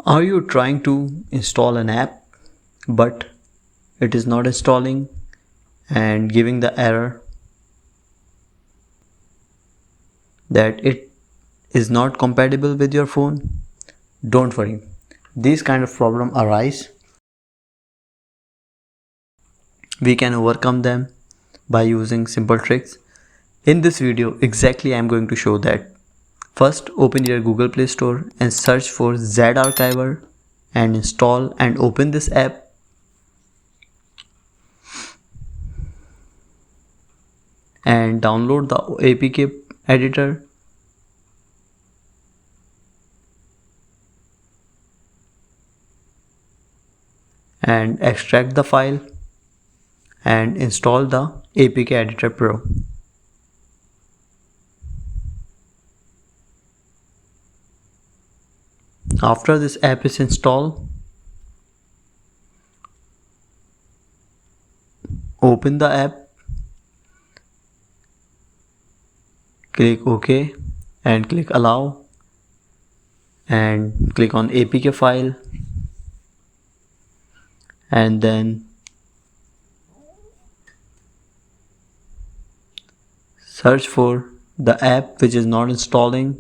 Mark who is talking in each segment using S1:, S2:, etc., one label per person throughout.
S1: Are you trying to install an app but it is not installing and giving the error that it is not compatible with your phone? Don't worry. These kind of problem arise. We can overcome them by using simple tricks. In this video exactly I am going to show that. First, open your Google Play Store and search for Z Archiver and install and open this app. And download the APK editor. And extract the file and install the APK Editor Pro. After this app is installed, open the app, click OK and click Allow and click on APK file and then search for the app which is not installing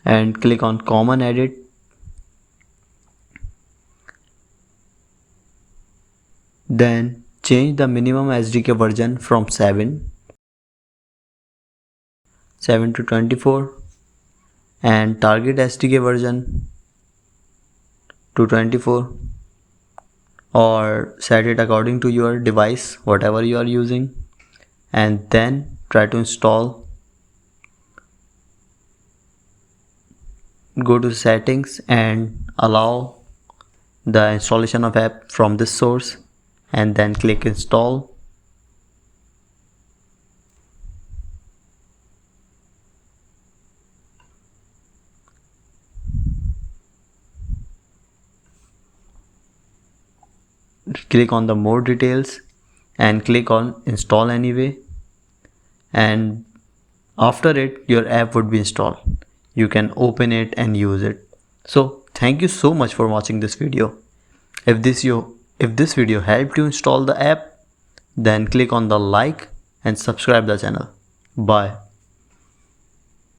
S1: and click on Common Edit. Then change the minimum SDK version from 7 to 24 and target SDK version to 24 or set it according to your device, whatever you are using, and then try to install. Go to settings and allow the installation of app from this source and then click install. Click on the more details and click on install anyway, and after it your app would be installed. You can open it and use it. So thank you so much for watching this video. If this video helped you install the app, then click on the like and subscribe the channel. Bye.